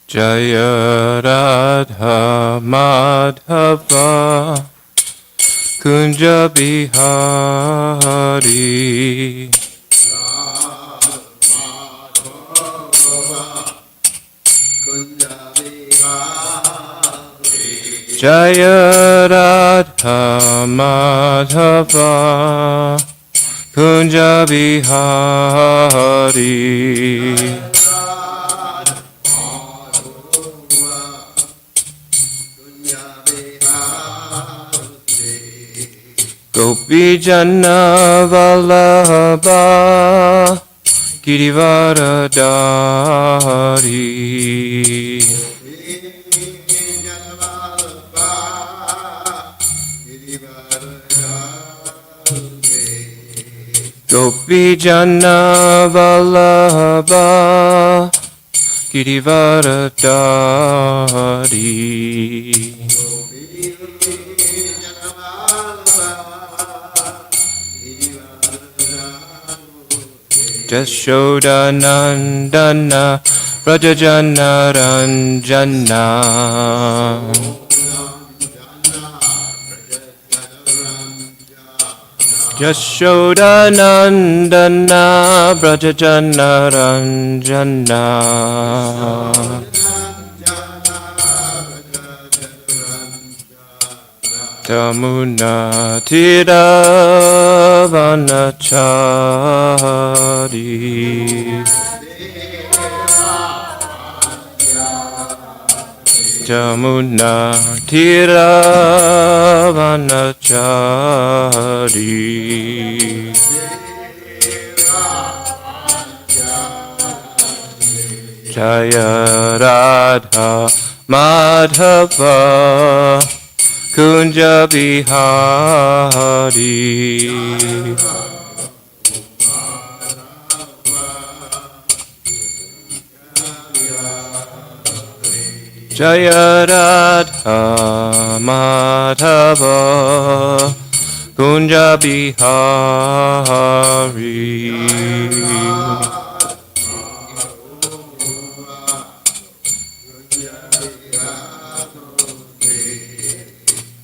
Jaya Radha Madhava Kunja Bihari Jaya Radha Madhava Kunja Bihari Gopi Jana Vallabha Girivaradari Gopi Jana Vallabha Girivaradari Jashoda Nandana Rajajana Ranjana Jashoda Nandana Rajajana Ranjana Tamuna Tiravanachari Tamuna Tiravanachari Jaya Radha Madhava Kunja Bihari Jaya Radha Madhava Kunja Bihari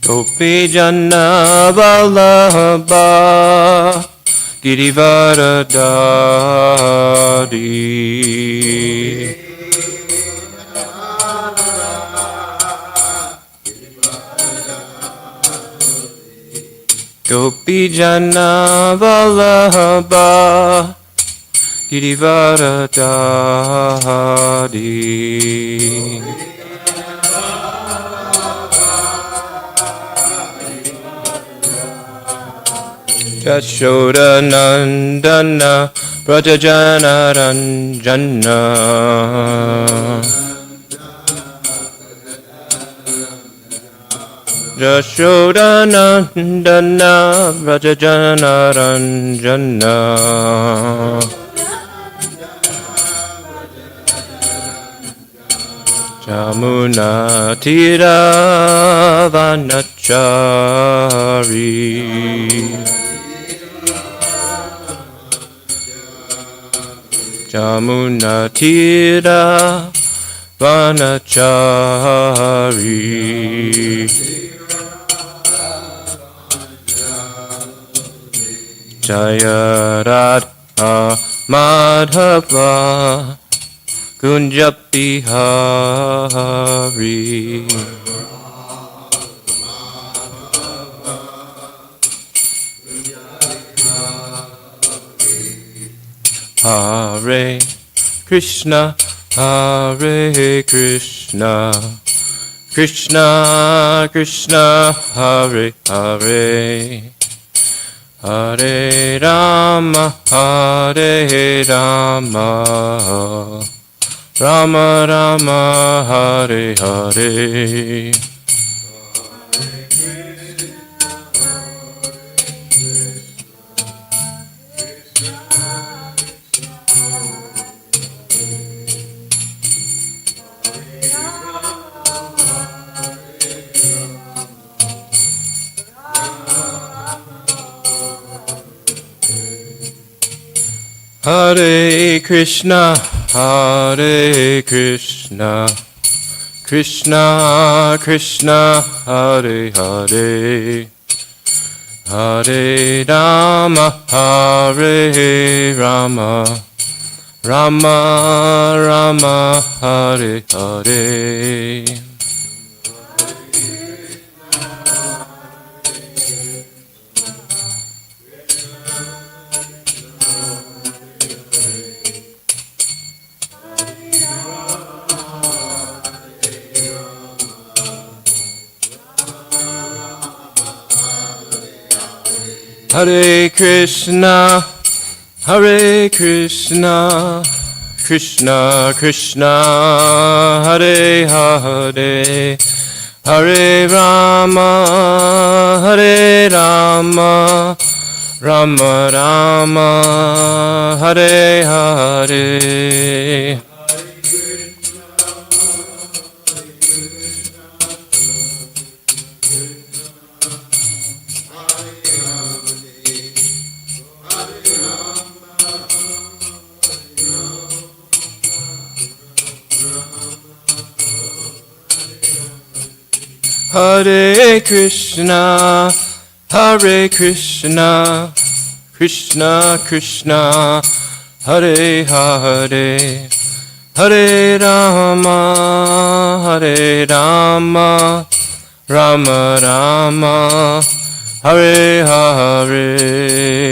Gopi Jana Vallabha Girivaradari Gopi Jana Vallabha Girivaradari Jashoda Nandana Rajajana Ranjana Jashoda Nandana Rajajana Ranjana Jamuna Tiravanachari Jamuna Tira Vanachari Jaya Radha Madhava Kunja Bihari Hare Krishna, Hare Krishna, Krishna Krishna, Hare Hare, Hare Rama, Hare Rama, Rama Rama, Hare Hare. Hare Krishna, Hare Krishna, Krishna Krishna Hare Hare Hare Rama Hare Rama Rama Rama Hare Hare Hare Krishna, Hare Krishna, Krishna Krishna, Hare Hare, Hare Rama, Hare Rama, Rama Rama, Hare Hare. Hare Krishna, Hare Krishna, Krishna Krishna, Hare Hare, Hare Rama, Hare Rama, Rama Rama, Hare Hare.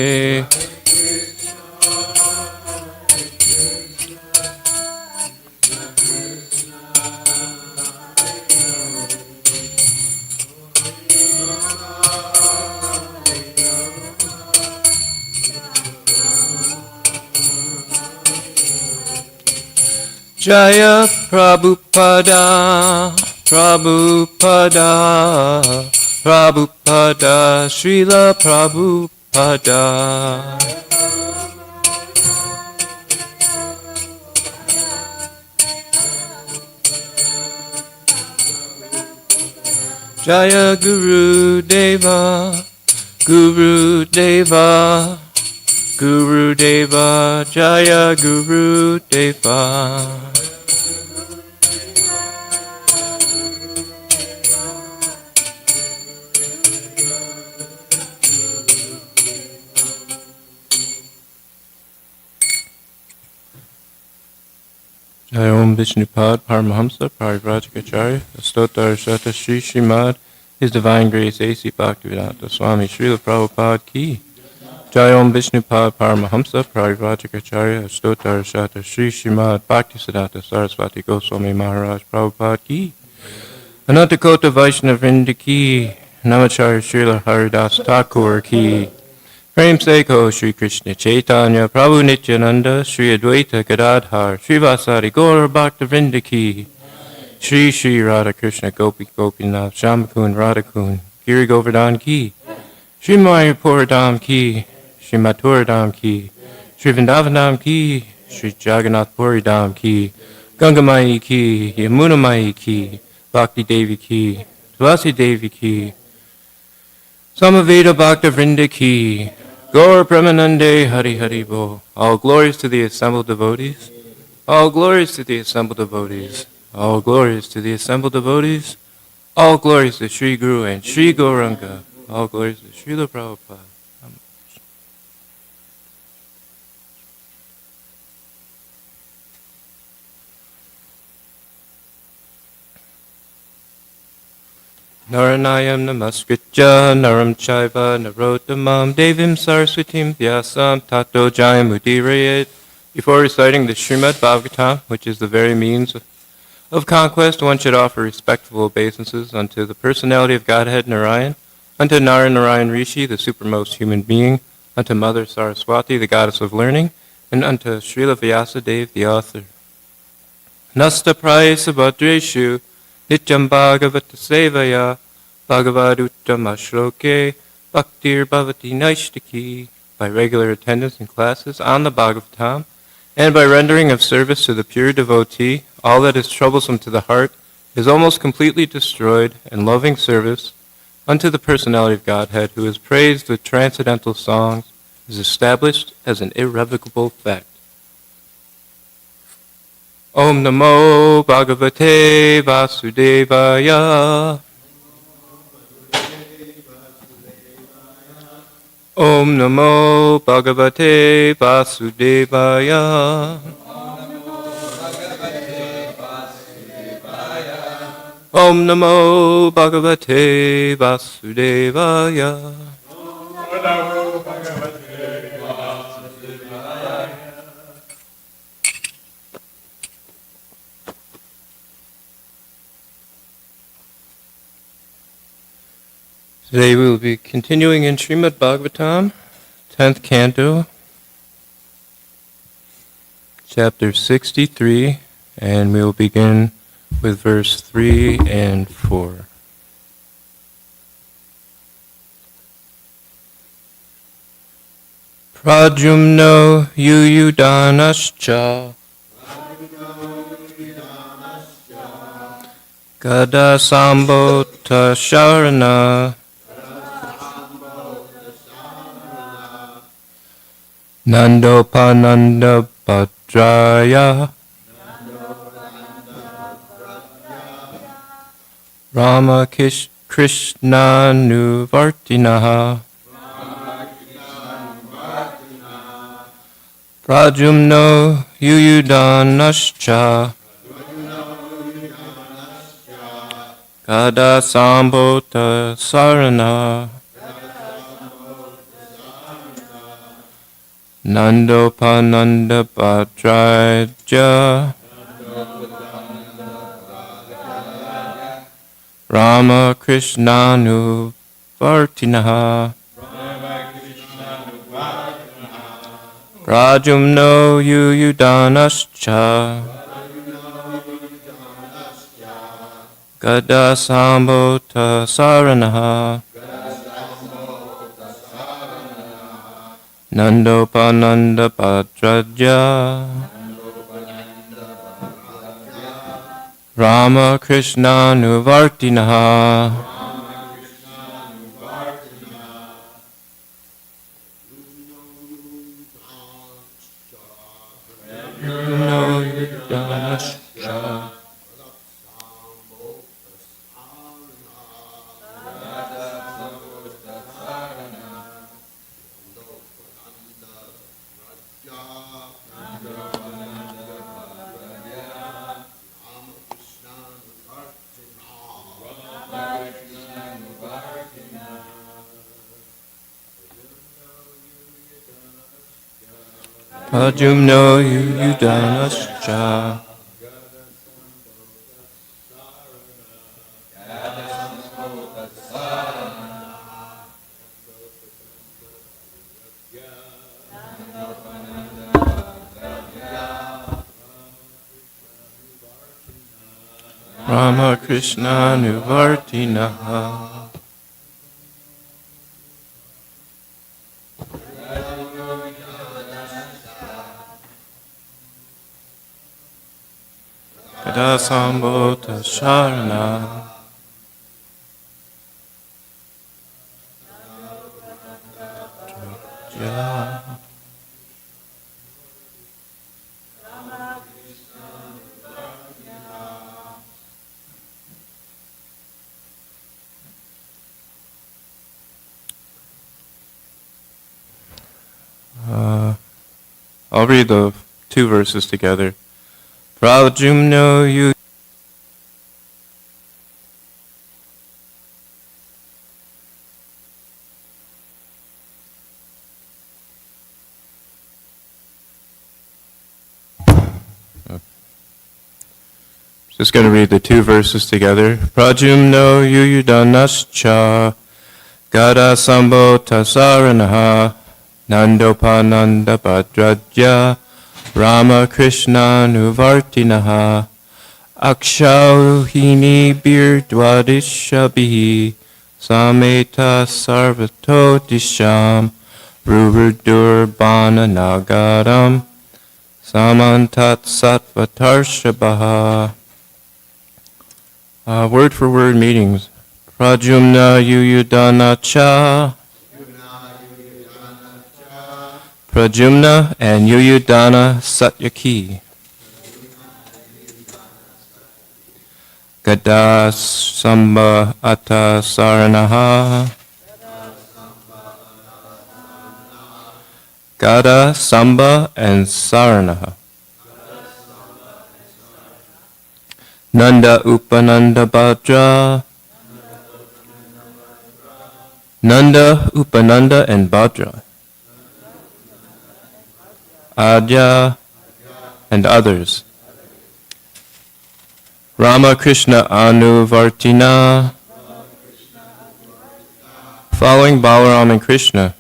Jaya Prabhupada, Prabhupada, Prabhupada, Srila Prabhupada. Jaya Guru Deva, Guru Deva, Guru Deva, Jaya Guru Deva. Jai Om Vishnupad Paramahamsa Parivrajacharya Astotar Shata Shri Srimad His Divine Grace A.C. Bhaktivedanta Swami Srila Prabhupada Ki. Jai Om Vishnupad Paramahamsa Parivrajacharya Astotar Shata Shri Srimad Bhaktisiddhanta Saraswati Goswami Maharaj Prabhupada Ki. Anantakota Vaishnava Vrinda Ki. Namacharya Srila Haridas Thakur Ki. Prem Seko Shri Krishna Chaitanya Prabhu Nityananda Shri Advaita Gadadhar Shri Vasari Gaur Bhakta Vrinda Ki. Shri Shri Radha Krishna Gopi Gopinath Shamakun Radhakun Giri Govardhan Ki. Shri Mayapur Dham Ki. Shri Mathura Dham Ki. Shri Vrindavan Dham Ki. Shri Jagannath Puri Dham Ki. Ganga Mai Ki. Yamuna Mai Ki. Bhakti Devi Ki. Tulasi Devi Ki. Samaveda Bhakta Vrinda Ki. Gaur Premanande Hari Hari Bo. All glories to the assembled devotees. All glories to the assembled devotees. All glories to the assembled devotees. All glories to Sri Guru and Sri Gauranga. All glories to Srila Prabhupada. Naranayam namaskritya naram chaiva narottamam devim saraswatim vyasam tato jayamudirayet. Before reciting the Srimad Bhagavatam, which is the very means of conquest, one should offer respectful obeisances unto the personality of Godhead Narayan, unto Narayan Rishi, the supermost human being, unto Mother Saraswati, the goddess of learning, and unto Srila Vyasadeva, the author. Nasta prayesa bhadreshu nityam bhagavata sevaya bhagavaduttam ashloke bhaktir bhavati naishtaki. By regular attendance in classes on the Bhagavatam, and by rendering of service to the pure devotee, all that is troublesome to the heart is almost completely destroyed, and loving service unto the personality of Godhead, who is praised with transcendental songs, is established as an irrevocable fact. Om Namo Bhagavate Vasudevaya. Om Namo Bhagavate Vasudevaya. Om Namo Bhagavate Vasudevaya. Today we will be continuing in Srimad Bhagavatam, 10th Canto, Chapter 63, and we will begin with verse 3 and 4. Pradyumno yuyudanascha Gada sambota sharana Nandopananda Bhadraya Rama Krishna Nuvartinaha Pradyumno Yuyudanascha Gada Sambhota Sarana Nandopananda Bhadraja Rama Krishnanu Vartinaha Pradyumno Yuyudanascha Gada Sambhota Saranaha Nandopananda Bhadraja Rama Krishna Nuvartinaha Pradyumno Yuyudanascha Rama Krishna Nuvartinaha Gada Sambhota Sharana I'll read the two verses together. Pradyumno Yu Just going to read the two verses together. Pradyumno Yuyudanascha Gada Sambhota Saranaha Nandopananda Bhadraja Rama Krishna Nuvartinaha Akshauhini Birdwadishabhi Sameta Sarvato Disham Rurudurbana Nagaram Samantat Sattvatarshavaha. Word for word meetings. Pradyumna Yuyudanacha. Pradyumna and Yuyudana Satyaki. Gada Samba Atta Saranaha. Gada, Samba, and Saranaha. Nanda Upananda Bhadra. Nanda, Upananda, and Bhadra. Adya, and others. Rama Krishna Anuvartina. Following Balaram and Krishna.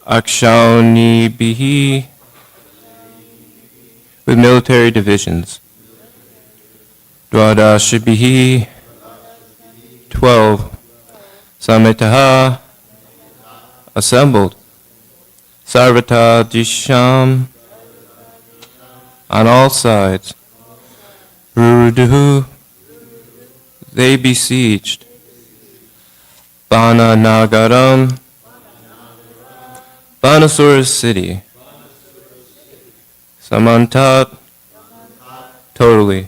Akshauni Bihi, with military divisions. Dwadashi Bihi, 12. Samitaha, assembled. Sarvata Disham, on all sides. Ruduhu, they besieged. Bana Nagaram, Banasura's city. Samantat, totally.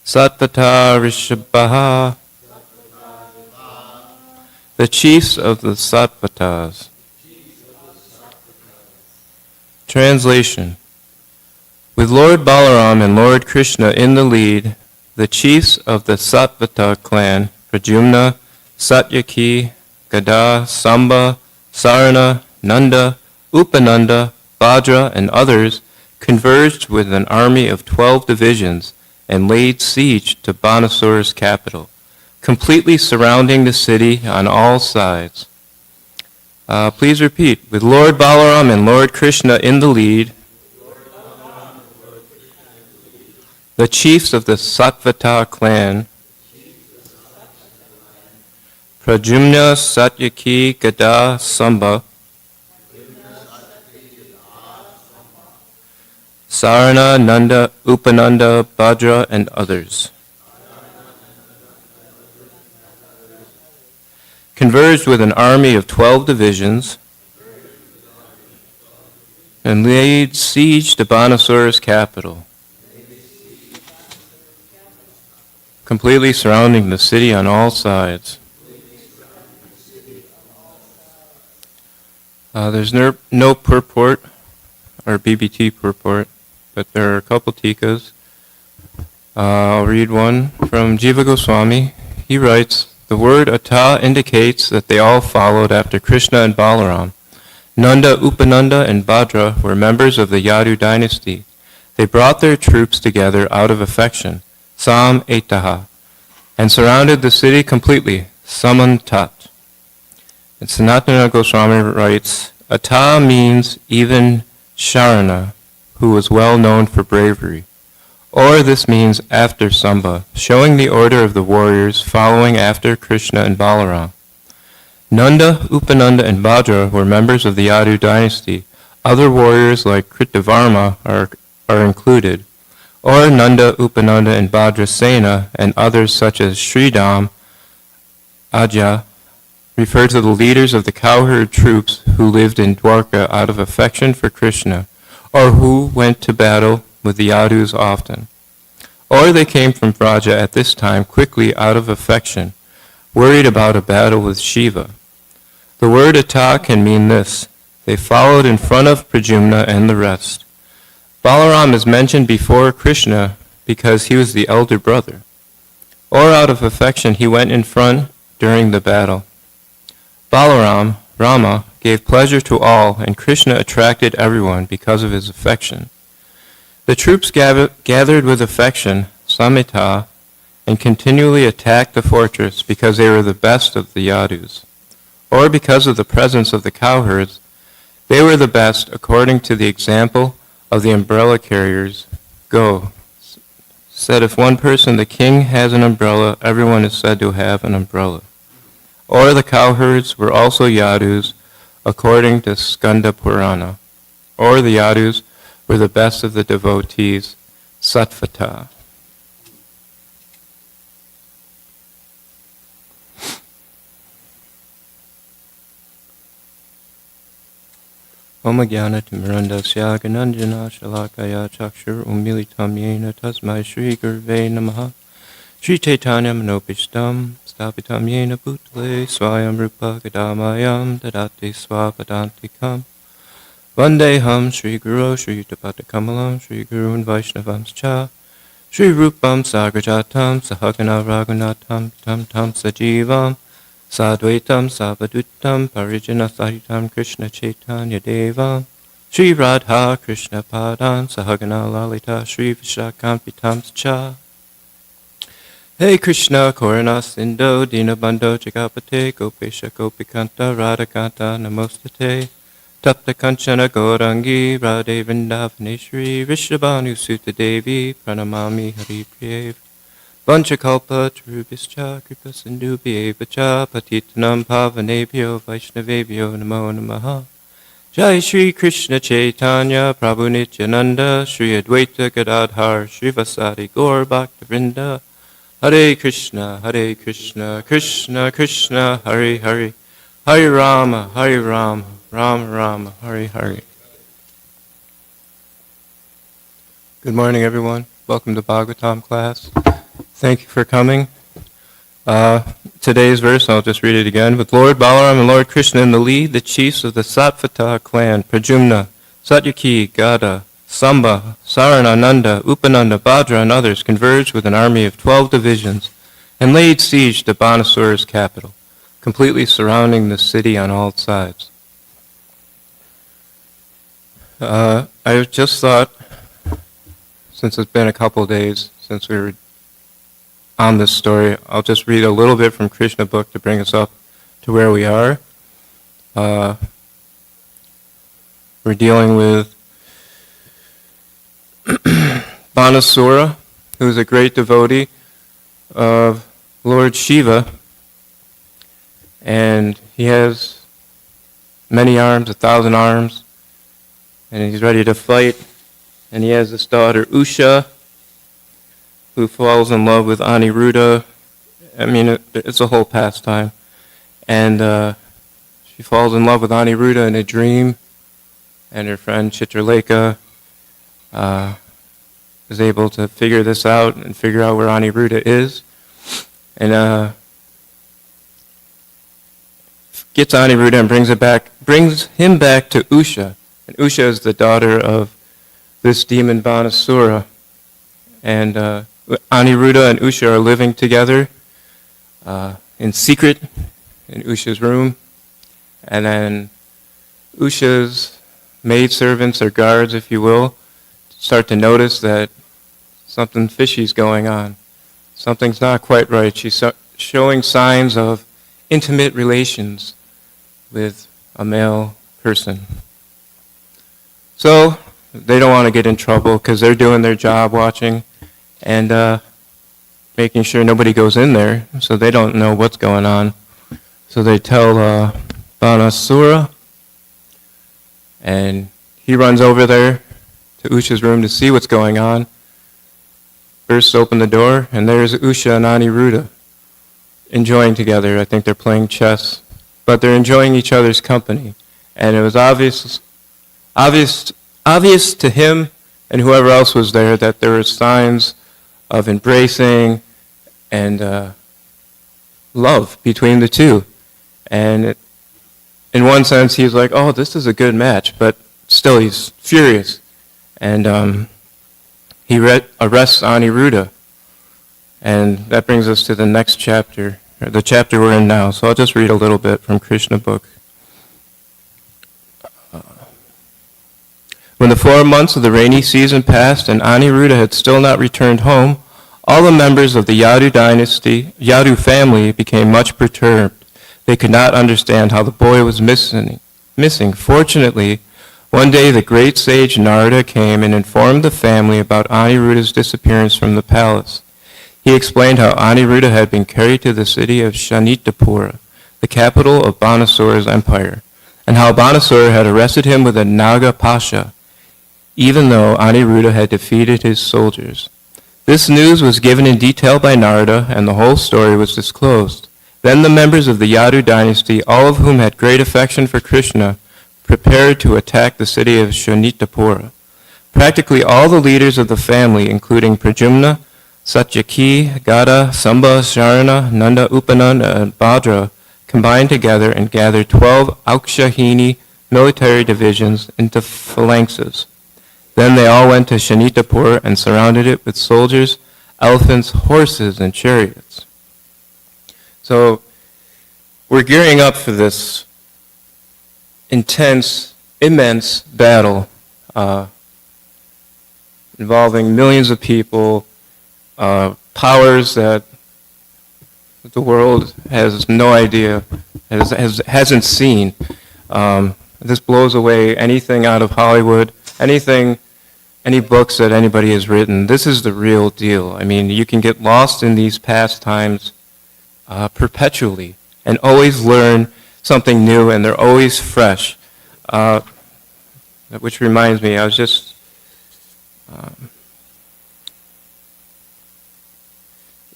Satvata Rishabhaha, the chiefs of the Sattvatas. Translation. With Lord Balaram and Lord Krishna in the lead, the chiefs of the Sattvata clan, Pradyumna, Satyaki, Gada, Samba, Sarana, Nanda, Upananda, Bhadra, and others converged with an army of 12 divisions and laid siege to Banasura's capital, completely surrounding the city on all sides. Please repeat. With Lord Balaram and Lord Krishna in the lead, the chiefs of the Sattvata clan, Pradyumna, Satyaki, Gada, Samba, Sarana, Nanda, Upananda, Bhadra, and others, converged with an army of 12 divisions and laid siege to Banasura's capital, completely surrounding the city on all sides. There's no purport or BBT purport, but there are a couple tikas. I'll read one from Jiva Goswami. He writes, the word Ata indicates that they all followed after Krishna and Balaram. Nanda, Upananda, and Bhadra were members of the Yadu dynasty. They brought their troops together out of affection, Sam Etaha, and surrounded the city completely, Samantat. And Sanatana Goswami writes, Ata means even Sharana, who was well known for bravery. Or this means after Samba, showing the order of the warriors following after Krishna and Balaram. Nanda, Upananda, and Bhadra were members of the Yadu dynasty. Other warriors like Kritavarma are included. Or Nanda, Upananda, and Bhadra Sena, and others such as Sridham, Ajya, refer to the leaders of the cowherd troops who lived in Dwarka out of affection for Krishna, or who went to battle with the Yadus often. Or they came from Vraja at this time quickly out of affection, worried about a battle with Shiva. The word Ata can mean this. They followed in front of Pradyumna and the rest. Balaram is mentioned before Krishna because he was the elder brother. Or out of affection he went in front during the battle. Balaram, Rama, gave pleasure to all, and Krishna attracted everyone because of his affection. The troops gathered with affection, Samita, and continually attacked the fortress because they were the best of the Yadus. Or because of the presence of the cowherds, they were the best according to the example of the umbrella carriers. Go. Said if one person, the king, has an umbrella, everyone is said to have an umbrella. Or the cowherds were also Yadus, according to Skanda Purana. Or the Yadus were the best of the devotees, Sattvata. Omagyana Timirandasya Gananjana Shalakaya Chakshur Umilitam Yena Tasmai Shri Gurve Namaha Shri Chaitanya Manopishtam Stapitam Yena Bhutale Swayam Rupa Gadamayam Dadati Swapadantikam Vandeham Shri Guru Shri Tapata Kamalam Shri Guru Vaishnavams Cha Shri Rupam Sagrajatam Sahagana Raghunatam Tam Tam Sajivam Sadvaitam Savadutam Parijana Sahitam Krishna Chaitanya Devam Shri Radha Krishna Padan Sahagana Lalita Shri Vishakampitam Cha Hey Krishna Korana Sindho Dinabandho Jagapate Gopesha Gopikanta Radhakanta Namostate Tapta Kanchana Gaurangi Radhe Vrindavaneshri Rishabhanu Sutta Devi Pranamami Haripriyev Vanchakalpa Tarubhischa Kripa Sindhu Bhyevacha Patitanam Pavanebhyo Vaishnavebhyo Namo Namaha Jai Shri Krishna Chaitanya Prabhu Nityananda Shri Advaita Gadadhar Srivasadi Gaur Bhaktivinoda Hare Krishna Krishna Krishna Hare Hare Hare Rama Rama Rama Hare Hare. Good morning everyone. Welcome to Bhagavatam class. Thank you for coming. Today's verse, I'll just read it again. With Lord Balaram and Lord Krishna in the lead, the chiefs of the Satvata clan, Pradyumna, Satyaki, Gada, Samba, Saranananda, Upananda, Bhadra, and others converged with an army of 12 divisions and laid siege to Banasura's capital, completely surrounding the city on all sides. I just thought, since it's been a couple of days since we were on this story, I'll just read a little bit from Krishna book to bring us up to where we are. We're dealing with Banasura, who is a great devotee of Lord Shiva, and he has many arms, 1,000 arms, and he's ready to fight. And he has this daughter Usha, who falls in love with Aniruddha. I mean, it's a whole pastime. And she falls in love with Aniruddha in a dream, and her friend Chitraleka is able to figure this out and figure out where Aniruddha is. And gets Aniruddha and brings him back to Usha. And Usha is the daughter of this demon Banasura. And Aniruddha and Usha are living together in secret in Usha's room. And then Usha's maidservants, or guards, if you will, start to notice that something fishy's going on. Something's not quite right. She's showing signs of intimate relations with a male person. So they don't want to get in trouble because they're doing their job watching and making sure nobody goes in there, so they don't know what's going on. So they tell Banasura, and he runs over there to Usha's room to see what's going on. Bursts open the door, and there's Usha and Aniruddha enjoying together. I think they're playing chess, but they're enjoying each other's company. And it was obvious to him and whoever else was there that there were signs of embracing and love between the two. And in one sense, he's like, oh, this is a good match, but still he's furious. And he arrests Aniruddha. And that brings us to the next chapter, or the chapter we're in now. So I'll just read a little bit from Krishna book. When the 4 months of the rainy season passed and Aniruddha had still not returned home, all the members of the Yadu family became much perturbed. They could not understand how the boy was missing. Fortunately, one day the great sage Narada came and informed the family about Aniruddha's disappearance from the palace. He explained how Aniruddha had been carried to the city of Shanitapura, the capital of Banasura's empire, and how Banasura had arrested him with a Naga Pasha, even though Aniruddha had defeated his soldiers. This news was given in detail by Narada, and the whole story was disclosed. Then the members of the Yadu dynasty, all of whom had great affection for Krishna, prepared to attack the city of Shonitapura. Practically all the leaders of the family, including Pradyumna, Satyaki, Gada, Samba, Sharana, Nanda, Upananda, and Bhadra, combined together and gathered 12 Aukshahini military divisions into phalanxes. Then they all went to Shonitapur and surrounded it with soldiers, elephants, horses, and chariots. So we're gearing up for this intense, immense battle involving millions of people, powers that the world has no idea, hasn't seen. This blows away anything out of Hollywood, any books that anybody has written. This is the real deal. I mean, you can get lost in these pastimes perpetually and always learn something new, and they're always fresh. Which reminds me, I was just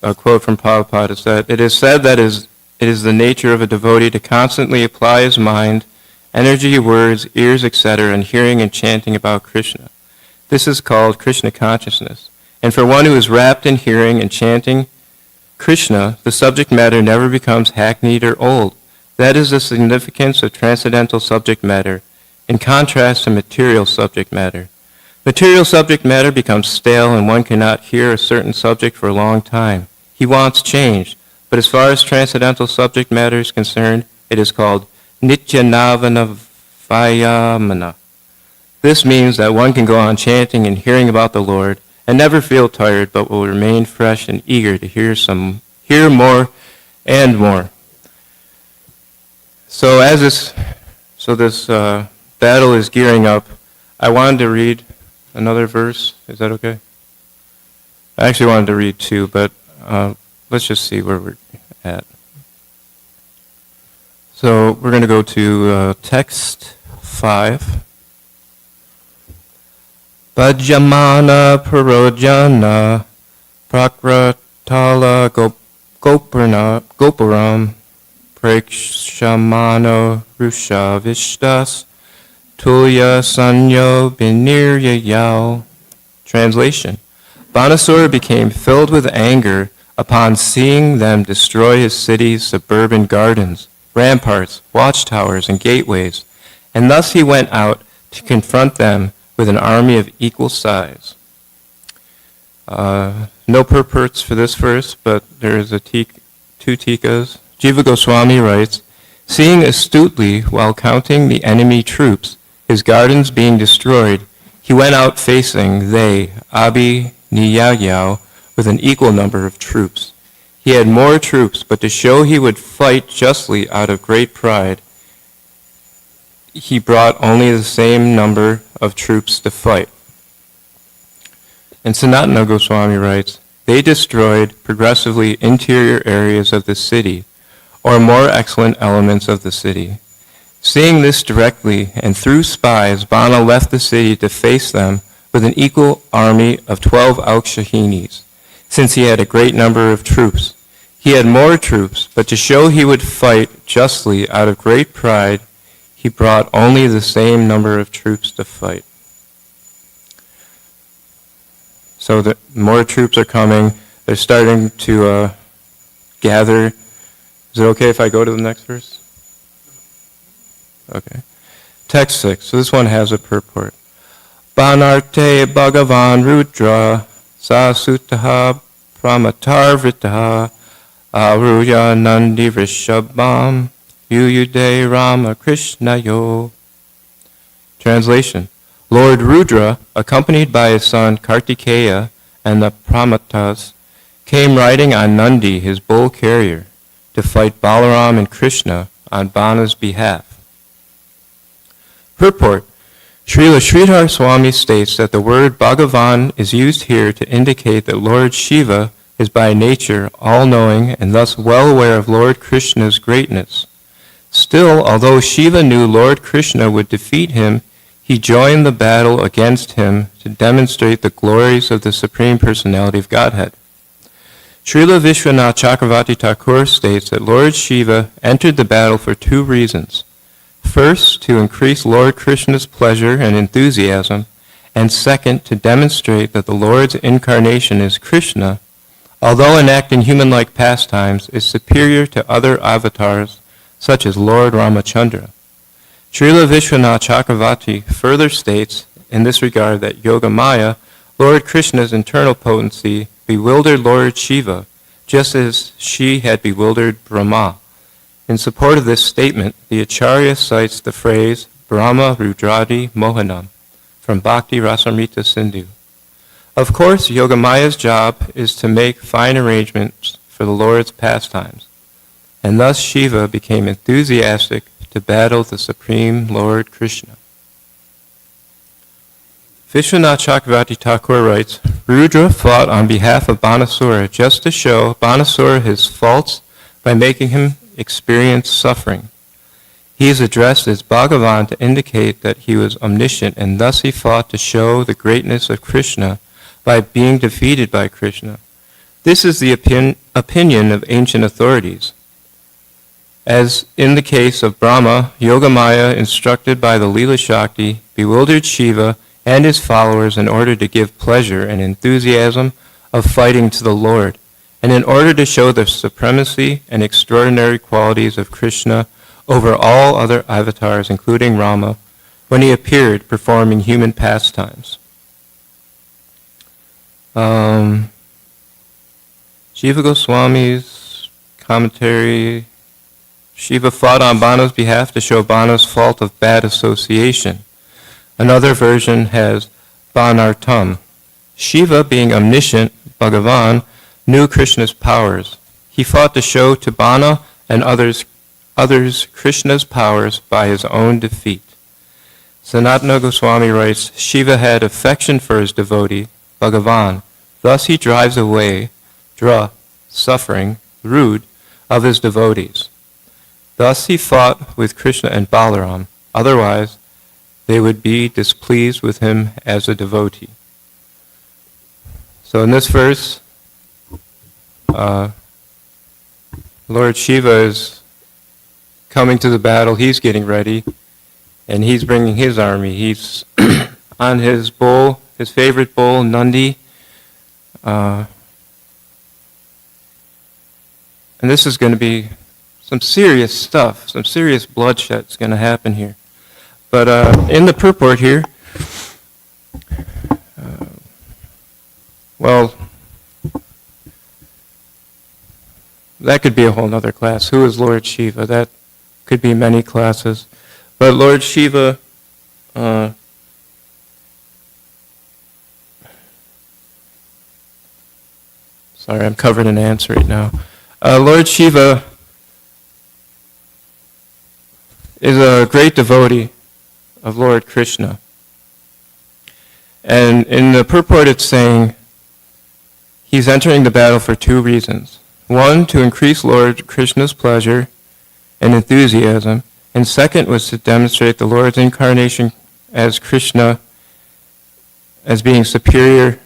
a quote from Prabhupada is that it is said that it is the nature of a devotee to constantly apply his mind, energy, words, ears, etc., and hearing and chanting about Krishna. This is called Krishna consciousness. And for one who is wrapped in hearing and chanting Krishna, the subject matter never becomes hackneyed or old. That is the significance of transcendental subject matter, in contrast to material subject matter. Material subject matter becomes stale and one cannot hear a certain subject for a long time. He wants change, but as far as transcendental subject matter is concerned, it is called Nityanavana Vayamana. This means that one can go on chanting and hearing about the Lord and never feel tired, but will remain fresh and eager to hear more and more. So this battle is gearing up. I wanted to read another verse. Is that okay? I actually wanted to read two, but let's just see where we're at. So we're going to go to text 5. Bhajamana Parojana Prakratala Gopuram Prekshamano Rusha Vishtas Tulya Sanyo Binirya Yao. Translation. Banasura became filled with anger upon seeing them destroy his city's suburban gardens, ramparts, watchtowers, and gateways, and thus he went out to confront them with an army of equal size. No purports for this verse, but there is two tikas. Jiva Goswami writes, seeing astutely while counting the enemy troops, his gardens being destroyed, he went out facing they, Abi Niyayao, with an equal number of troops. He had more troops, but to show he would fight justly out of great pride, he brought only the same number of troops to fight. And Sanatana Goswami writes, they destroyed progressively interior areas of the city, or more excellent elements of the city. Seeing this directly and through spies, Bana left the city to face them with an equal army of 12 Aukshahinis, since he had a great number of troops. He had more troops, but to show he would fight justly out of great pride, he brought only the same number of troops to fight. So the more troops are coming. They're starting to gather. Is it okay if I go to the next verse? Okay. Text 6. So this one has a purport. Banarte Bhagavan Rudra Sasutaha Pramatarvritaha Aruya Nandi Vrishabham Yuyude Rama Krishna Yo. Translation. Lord Rudra, accompanied by his son Kartikeya and the Pramatas, came riding on Nandi, his bull carrier, to fight Balaram and Krishna on Bana's behalf. Purport. Srila Sridhar Swami states that the word Bhagavan is used here to indicate that Lord Shiva is by nature all-knowing and thus well aware of Lord Krishna's greatness. Still, although Shiva knew Lord Krishna would defeat him, he joined the battle against him to demonstrate the glories of the Supreme Personality of Godhead. Srila Vishwanath Chakravarti Thakur states that Lord Shiva entered the battle for two reasons. First, to increase Lord Krishna's pleasure and enthusiasm, and second, to demonstrate that the Lord's incarnation is Krishna, although enacting human-like pastimes, is superior to other avatars such as Lord Ramachandra. Srila Vishwanath Chakravarti further states in this regard that Yogamaya, Lord Krishna's internal potency, bewildered Lord Shiva, just as she had bewildered Brahma. In support of this statement, the Acharya cites the phrase Brahma Rudradi Mohanam from Bhakti Rasamrita Sindhu. Of course, Yogamaya's job is to make fine arrangements for the Lord's pastimes, and thus Shiva became enthusiastic to battle the Supreme Lord Krishna. Vishwanath Chakravarti Thakur writes, Rudra fought on behalf of Banasura just to show Banasura his faults by making him experience suffering. He is addressed as Bhagavan to indicate that he was omniscient, and thus he fought to show the greatness of Krishna by being defeated by Krishna. This is the opinion of ancient authorities. As in the case of Brahma, Yogamaya, instructed by the Leela Shakti, bewildered Shiva and his followers in order to give pleasure and enthusiasm of fighting to the Lord, and in order to show the supremacy and extraordinary qualities of Krishna over all other avatars, including Rama, when he appeared performing human pastimes. Jiva Goswami's commentary, Shiva fought on Bana's behalf to show Bana's fault of bad association. Another version has Banartam. Shiva, being omniscient, Bhagavan, knew Krishna's powers. He fought to show to Bana and others Krishna's powers by his own defeat. Sanatana Goswami writes, Shiva had affection for his devotee, Bhagavan. Thus he drives away, suffering, Rud, of his devotees. Thus he fought with Krishna and Balaram. Otherwise, they would be displeased with him as a devotee. So in this verse, Lord Shiva is coming to the battle. He's getting ready, and he's bringing his army. He's on his bull, his favorite bull, Nandi. And this is going to be some serious stuff, some serious bloodshed is going to happen here. But in the purport here, well, that could be a whole other class. Who is Lord Shiva? That could be many classes. But Lord Shiva, sorry, I'm covered in ants right now. Lord Shiva is a great devotee of Lord Krishna. And in the purport it's saying he's entering the battle for two reasons. One, to increase Lord Krishna's pleasure and enthusiasm, and second was to demonstrate the Lord's incarnation as Krishna as being superior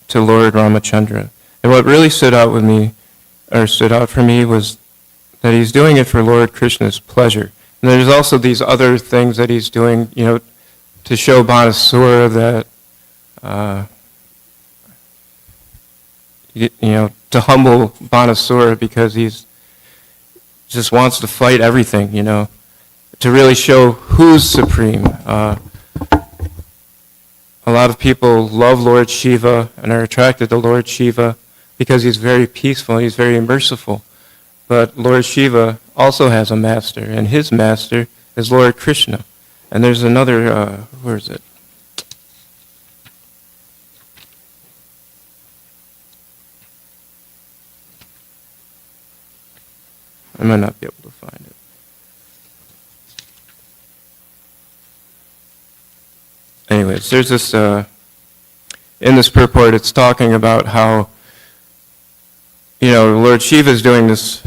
to Lord Ramachandra. And what really stood out for me was that he's doing it for Lord Krishna's pleasure. And there's also these other things that he's doing, to show Banasura that, to humble Banasura because he's just wants to fight everything, to really show who's supreme. A lot of people love Lord Shiva and are attracted to Lord Shiva because he's very peaceful, he's very merciful. But Lord Shiva also has a master, and his master is Lord Krishna. And there's another, where is it? I might not be able to find it. Anyways, there's this, in this purport, it's talking about how, Lord Shiva is doing this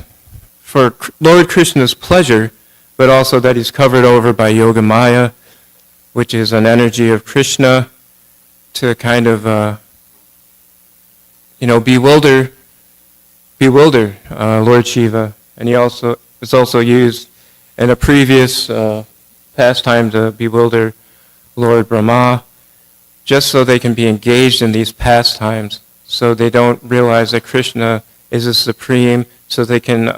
for Lord Krishna's pleasure, but also that he's covered over by Yogamaya, which is an energy of Krishna, to kind of, bewilder Lord Shiva. And it's also used and a previous pastime to bewilder Lord Brahma, just so they can be engaged in these pastimes, so they don't realize that Krishna is the supreme, so they can,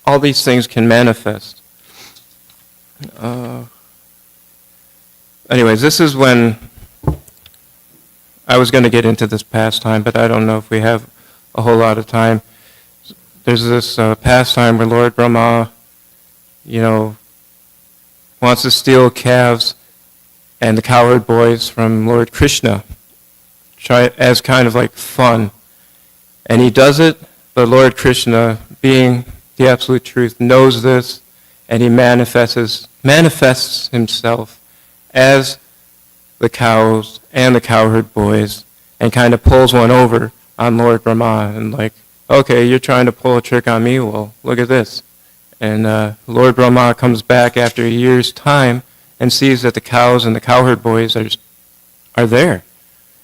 all these things can manifest. Anyways, this is when I was going to get into this pastime, but I don't know if we have a whole lot of time. There's this pastime where Lord Brahma, wants to steal calves and the cowherd boys from Lord Krishna, as kind of like fun. And he does it, but Lord Krishna, being the absolute truth, knows this, and he manifests himself as the cows and the cowherd boys, and kind of pulls one over on Lord Brahma, and like, okay, you're trying to pull a trick on me, well, look at this. And Lord Brahma comes back after a year's time and sees that the cows and the cowherd boys are there,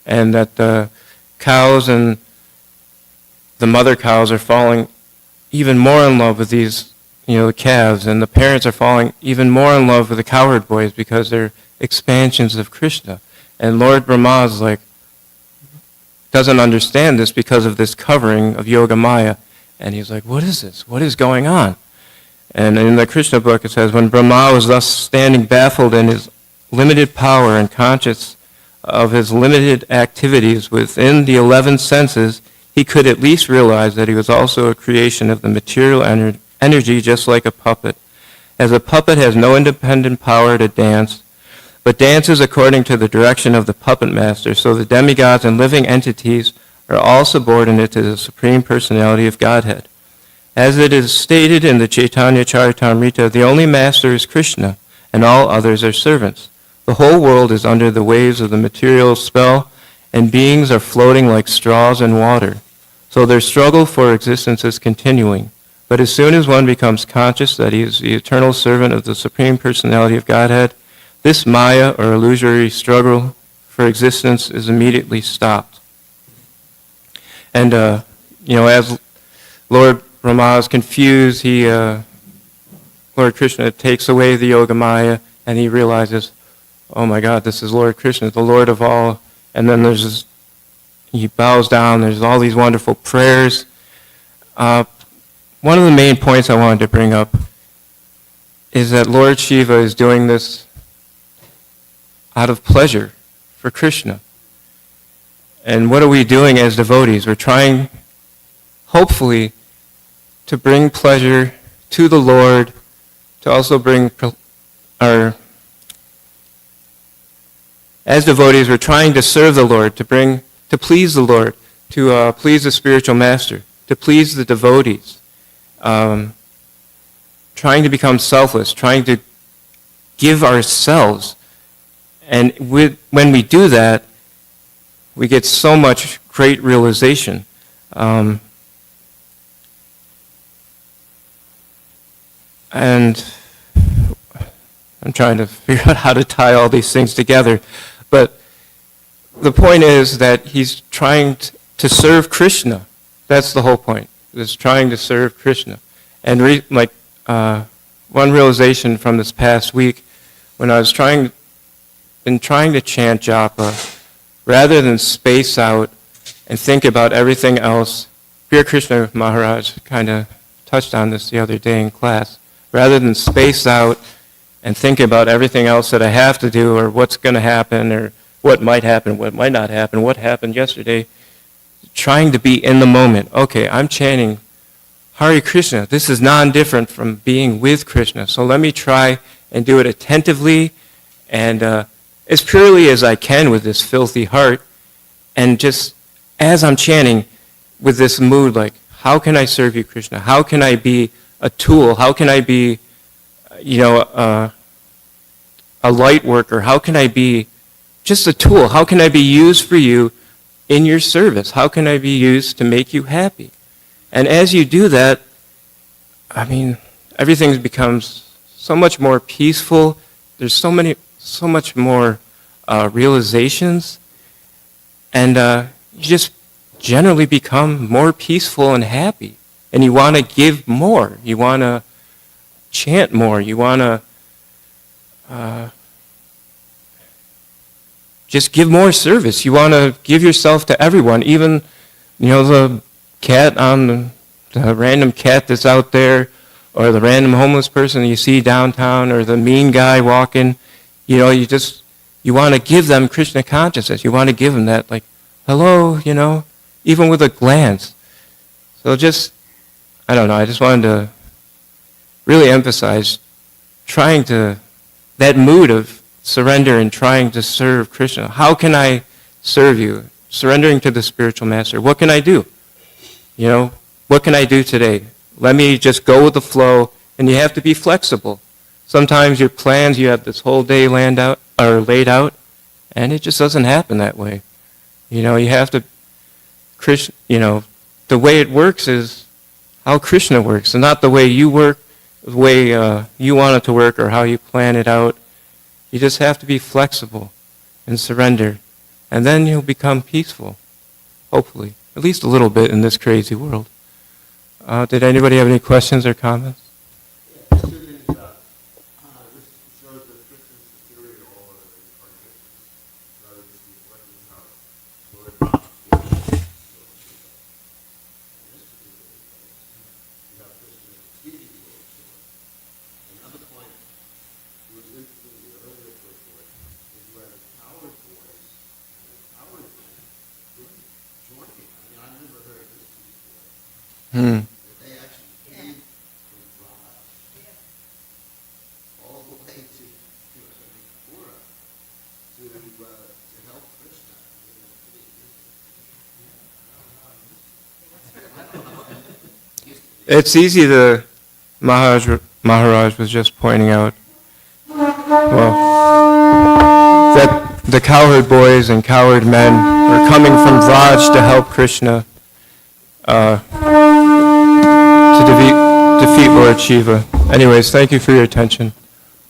and that the cows and the mother cows are falling even more in love with these, the calves, and the parents are falling even more in love with the cowherd boys because they're expansions of Krishna. And Lord Brahma is like, doesn't understand this because of this covering of Yoga Maya. And he's like, what is this? What is going on? And in the Krishna book it says, when Brahma was thus standing baffled in his limited power and conscious of his limited activities within the 11 senses, he could at least realize that he was also a creation of the material energy, just like a puppet. As a puppet has no independent power to dance, but dances according to the direction of the puppet master, so the demigods and living entities are all subordinate to the Supreme Personality of Godhead. As it is stated in the Chaitanya Charitamrita, the only master is Krishna, and all others are servants. The whole world is under the waves of the material spell, and beings are floating like straws in water. So their struggle for existence is continuing. But as soon as one becomes conscious that he is the eternal servant of the Supreme Personality of Godhead, this Maya, or illusory struggle for existence, is immediately stopped. And, as Lord Brahma is confused, Lord Krishna takes away the Yoga Maya, and he realizes, oh my God, this is Lord Krishna, the Lord of all. And then he bows down, there's all these wonderful prayers. One of the main points I wanted to bring up is that Lord Shiva is doing this out of pleasure for Krishna. And what are we doing as devotees? We're trying, hopefully, to bring pleasure to the Lord, to also bring as devotees, we're trying to serve the Lord, to please the Lord, to please the spiritual master, to please the devotees, trying to become selfless, trying to give ourselves. And when we do that, we get so much great realization. And I'm trying to figure out how to tie all these things together. But the point is that he's trying to serve Krishna. That's the whole point. Is trying to serve Krishna. And one realization from this past week, when I was trying to chant japa, rather than space out and think about everything else, Dear Krishna Maharaj kind of touched on this the other day in class. Rather than space out and think about everything else that I have to do, or what's going to happen, or what might happen, what might not happen, what happened yesterday, trying to be in the moment. Okay, I'm chanting Hare Krishna. This is non-different from being with Krishna. So let me try and do it attentively and as purely as I can with this filthy heart. And just as I'm chanting with this mood, like, how can I serve you, Krishna? How can I be a tool? How can I be, a light worker? How can I be just a tool? How can I be used for you in your service? How can I be used to make you happy? And as you do that, everything becomes so much more peaceful. There's so much more realizations, and you just generally become more peaceful and happy. And you want to give more. You want to chant more. You want to just give more service. You want to give yourself to everyone, even, the cat the random cat that's out there, or the random homeless person you see downtown, or the mean guy walking. You want to give them Krishna consciousness. You want to give them that, like, hello, even with a glance. So I don't know, I just wanted to really emphasize that mood of surrender and trying to serve Krishna. How can I serve you? Surrendering to the spiritual master. What can I do? What can I do today? Let me just go with the flow, and you have to be flexible. Sometimes your plans, you have this whole day laid out, and it just doesn't happen that way. You have to, the way it works is how Krishna works, and not the way you work, the way you want it to work, or how you plan it out. You just have to be flexible and surrender, and then you'll become peaceful, hopefully, at least a little bit in this crazy world. Did anybody have any questions or comments? They actually came from Raj all the way to Hillsborough to help Krishna. It's easy to, Maharaj was just pointing out, that the cowherd boys and cowherd men are coming from Raj to help Krishna to defeat Lord Shiva. Anyways, thank you for your attention.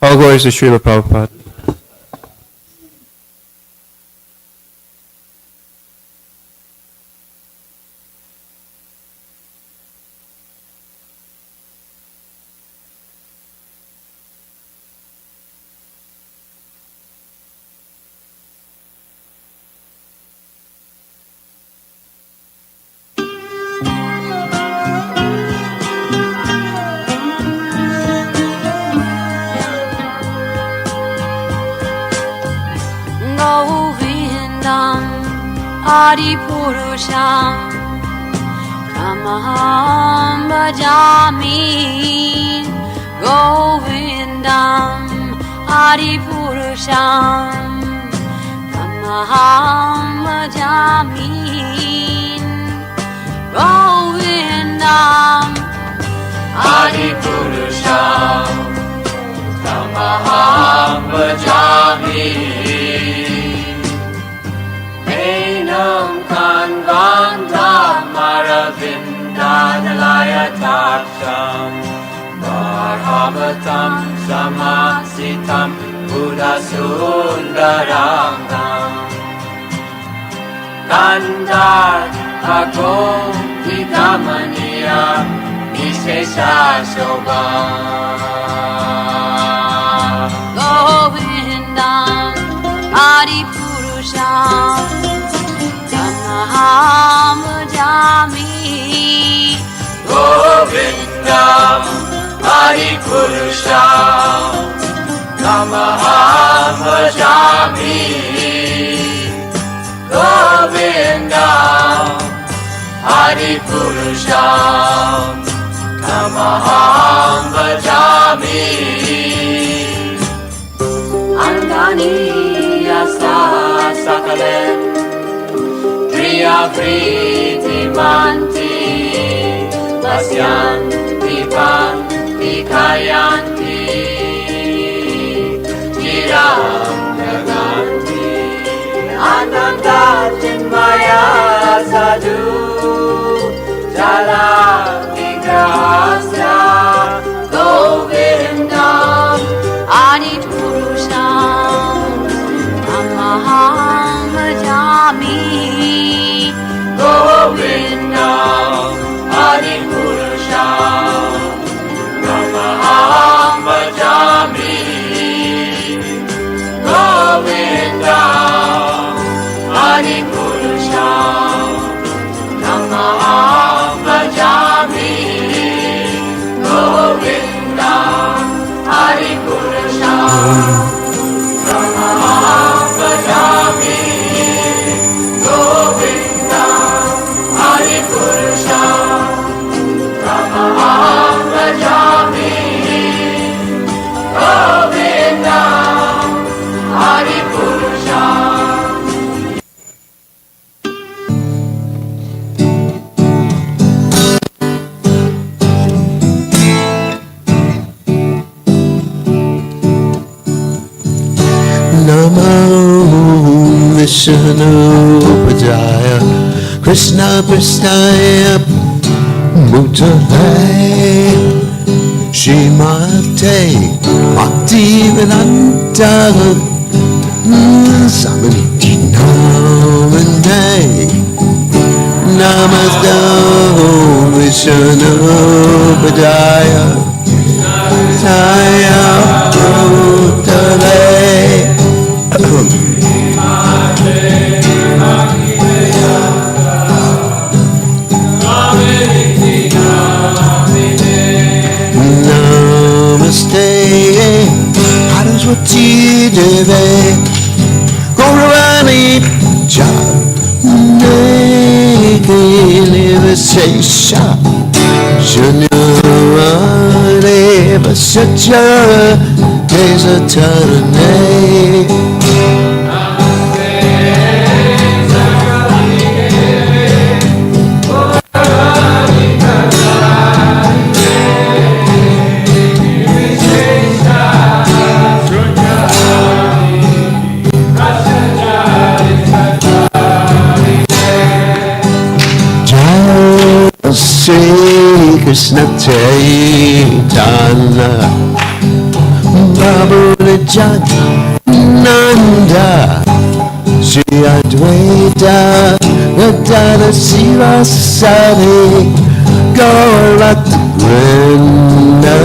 All glories to Srila Prabhupada. Adipurusham Tamaham Bhajami Govindam Adipurusham Tamaham Bhajami Govindam Adipurusham Tamaham Bhajami Enam Kanvandam Aravindadalaya Taksham Varhavatam Samasitam Buddhasundarangam Kandar Agom Vikamaniya Vishesha Shobham Govindam Adipurusham Tamaham Bhajami Govindam Adipurusham Tamaham Bhajami Govindam Adipurusham Tamaham Bhajami Angani Yasa Sakalen Priya Priti Manti Pasyanti Panti Kayanti Chiram Naganti Ananda Chinmaya Sadhu Jala Vigrahasya Govindam Adipurusham Tamaham Bhajami Govindam Adipurusham Tamaham Adi Purusha Namaha Bhajami Govinda Adi Purusha Namaha Bhajami Govinda Adi Purusha Namaha Bhajami Govinda Adi Purusha. Namo Vishnu Padaya Krishna Prasthaya Bhutale Srimate Bhaktivedanta Samanti Namane Namaste Vishnu Padaya Saya Bhutale Namaste Saraswati Deve Gauravani Cha Neke Sesha Shanyavane Vasatya Desatarane Sri Krishna Chaitanya Prabhu Nityananda Sri Advaita Gadadhara Sivasari Gaurata Vrinda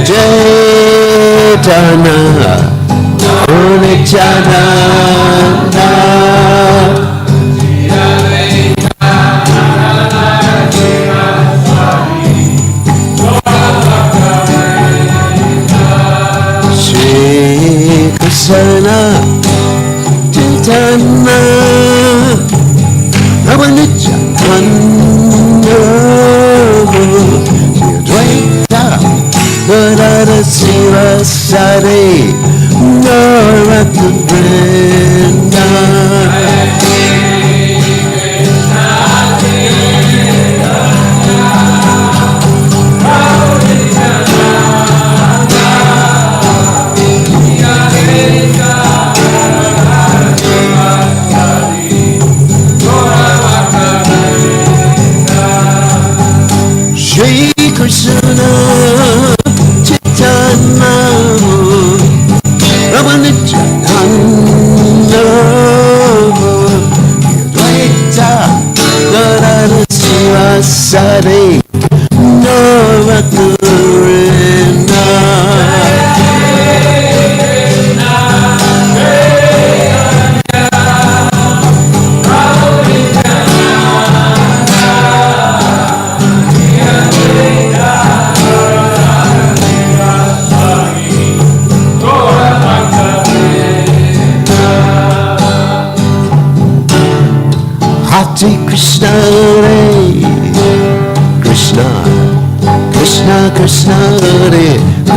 Chaitanya Prabhu Nityananda Krishna Chaitanya Prabhu Nityananda Shri Advaita Gadadhara Sivasari Gaurata Vrinda Shri Krishna Chaitanya Prabhu Nityananda Advaita Gadadhara Sivasari Gaurata Vrinda Hare Krishna, Hare Krishna, Krishna Krishna, Hare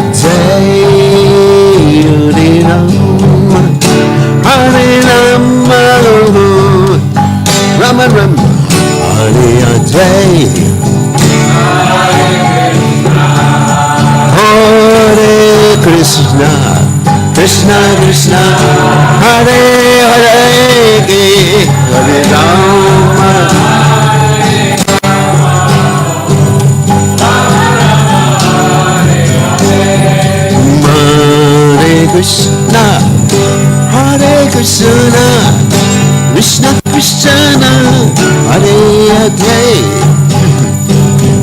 Hare Rama, Hare Rama, Rama Rama, Hare Hare, Hare Krishna, Krishna Krishna, Hare Hare, Hare Rama. Krishna, Hare Krishna, Krishna Krishna, Hare Hare,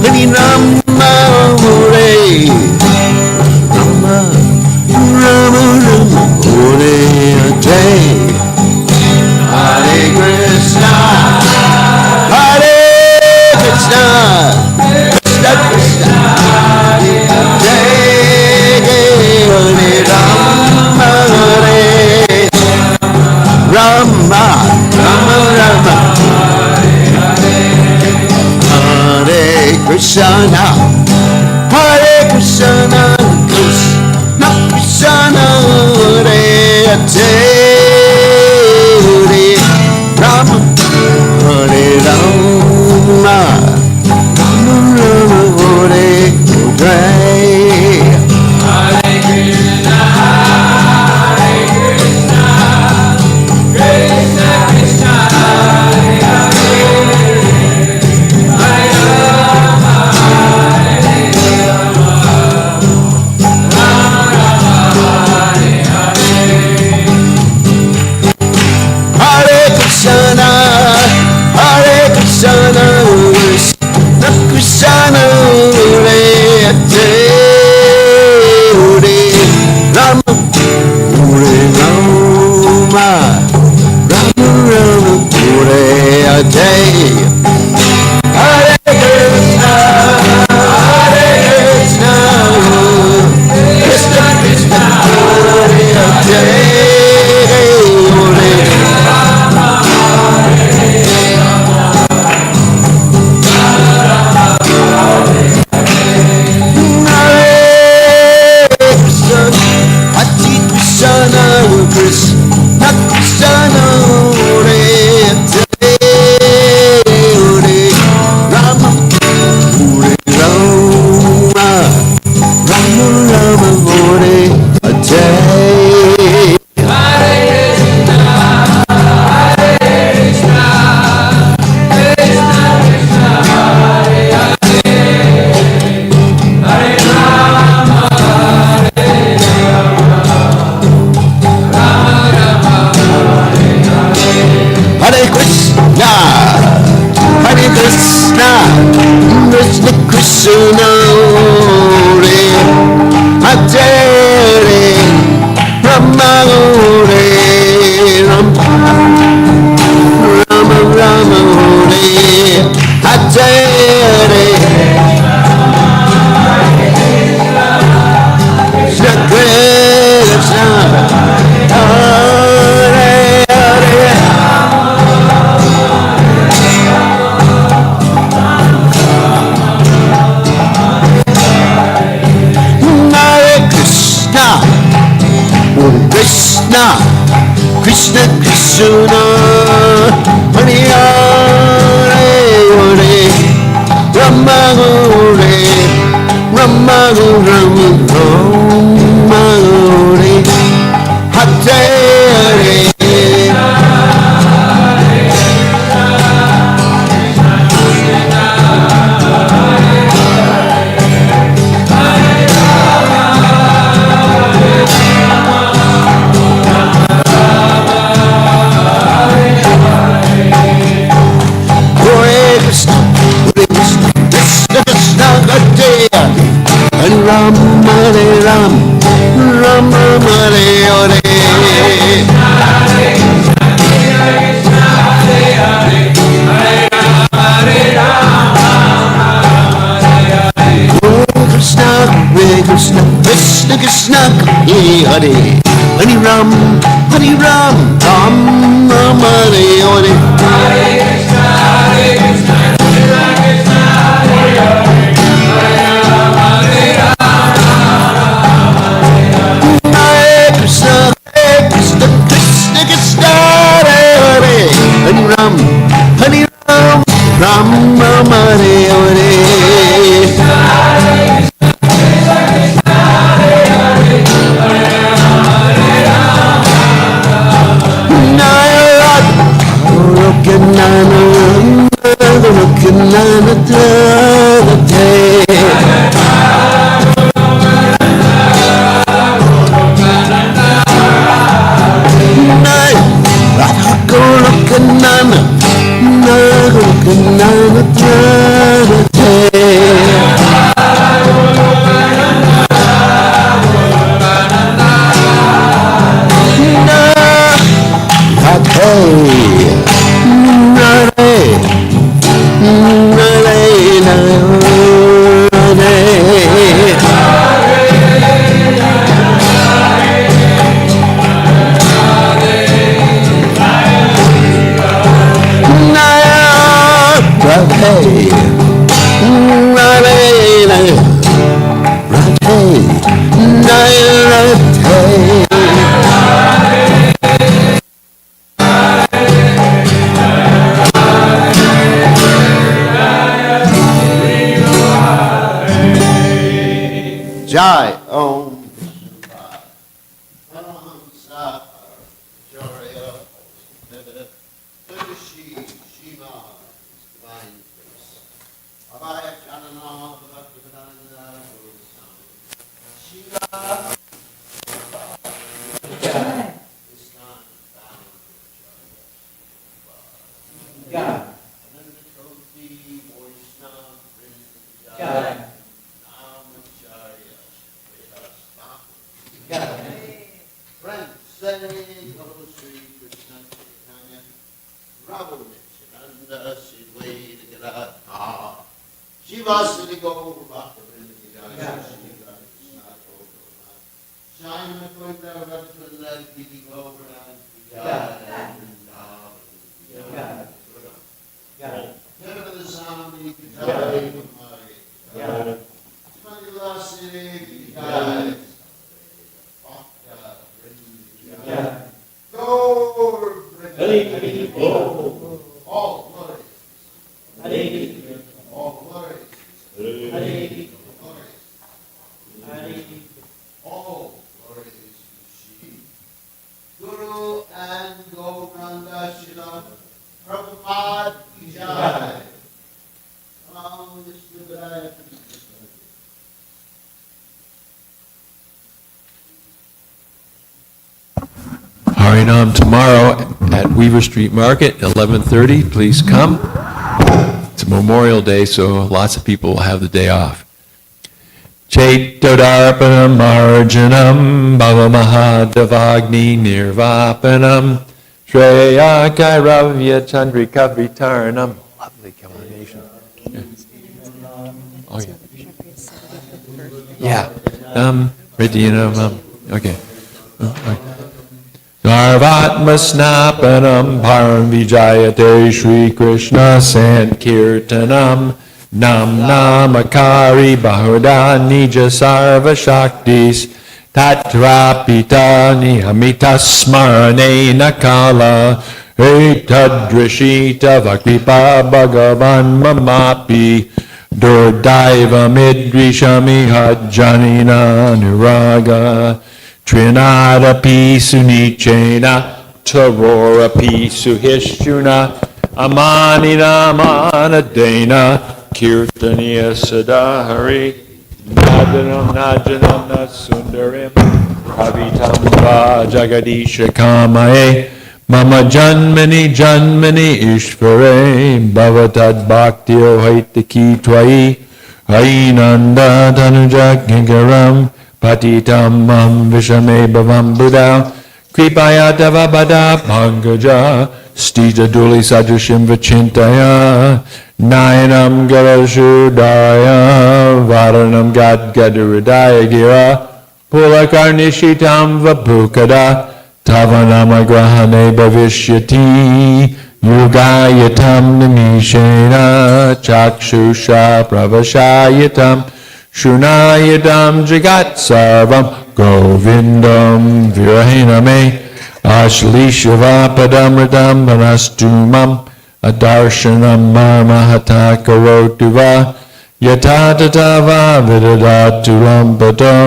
Hare Rama, Hare Rama, Rama Rama, Hare Krishna Hare Jai Hare Rama Hare Rama Rama Rama Hare Jai Hare Krishna Hare Krishna Krishna Krishna Hare Jai Krishna Krishna Hare Jai Hare Rama Hare Rama Rama Rama Hare Jai Hare Krishna Krishna Krishna Hare Hare Rama Hare Krishna, Hare Krishna, Krishna Krishna, Hare Rama, Hare Rama, Rama Rama, Hare Krishna Krishna, Hare Hare. Krishna, Krishna Krishna, Hare Hare Hare, Rama Hare, Rama Rama Rama Hare, Hare Hare. Hare Ram, Hare Ram, Ram Ram Hare Hare. Krishna, Hare Krishna, Krishna Krishna, Hare Hare. Hare Ram, Hare Ram, Ram Ram Hare Hare. Hare Krishna, Krishna Krishna, Hare Hare. Krishna, Krishna Krishna, Hare Hare. Hare Ram, Hare Ram, Ram Ram Hare Hare. Jai Om Harinam tomorrow at Weaver Street Market, 11:30. Please come. It's Memorial Day, so lots of people will have the day off. Chaitodarpanam marjanam bhava mahadavagni nirvapanam shreya kairavya chandrika vitarnam. Lovely combination. Oh, yeah. Yeah. Ridyanam. Okay. Sarvatma snapanam param vijayate Shri Krishna sankirtanam nam namakari bahuda nija sarva shaktis tatrapita niyamita smarane nakala etadrishita vakripa bhagavan mamapi durdaiva midrishami hajjanina niraga Trinadapi sunichena tarorapi suhishuna amanina manadena kirtaniya sadahari nadanam najanam nasundarim kavitam va jagadisha kamae mama janmani ishvare bhavatad bhaktyo haitaki twai ainanda tanujagnagaram Patitam mam vishame bhavam buddha kripaya dava bada pangaja stita duli sadrishim vachintaya nayanam garashudaya varanam gadgadaridaya gira pulakarnishitam vapukada tavanama grahane bhavishyati yugayatam nimishena chakshusha pravashayatam Shunayadam Jagat Sarvam Govindam Virahiname Ashlishivapadam Radam Vanastumam Adarshanam Marmahata Karotuva Yatatatava Vidadatulam Pato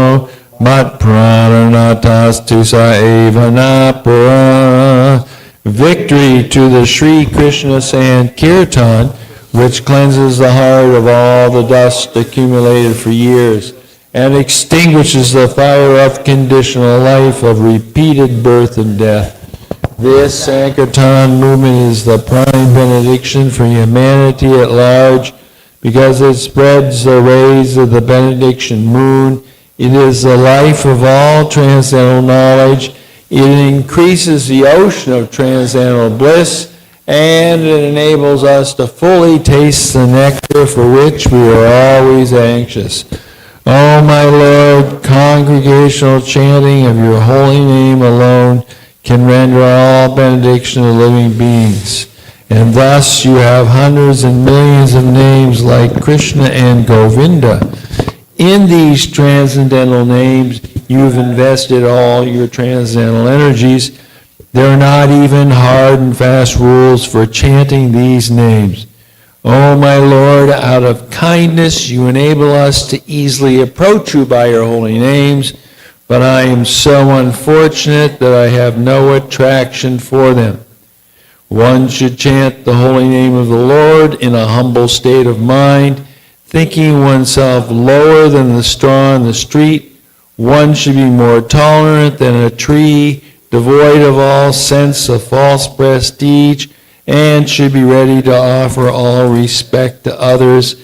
Mat Prananatas Tusa Evanapura. Victory to the Sri Krishna Sankirtan, which cleanses the heart of all the dust accumulated for years and extinguishes the fire of conditional life of repeated birth and death. This Sankirtan movement is the prime benediction for humanity at large because it spreads the rays of the benediction moon. It is the life of all transcendental knowledge. It increases the ocean of transcendental bliss, and it enables us to fully taste the nectar for which we are always anxious. Oh, my Lord, congregational chanting of your holy name alone can render all benediction to living beings. And thus you have hundreds and millions of names like Krishna and Govinda. In these transcendental names, you've invested all your transcendental energies. There are not even hard and fast rules for chanting these names. Oh, my Lord, out of kindness you enable us to easily approach you by your holy names, but I am so unfortunate that I have no attraction for them. One should chant the holy name of the Lord in a humble state of mind, thinking oneself lower than the straw in the street. One should be more tolerant than a tree, devoid of all sense of false prestige, and should be ready to offer all respect to others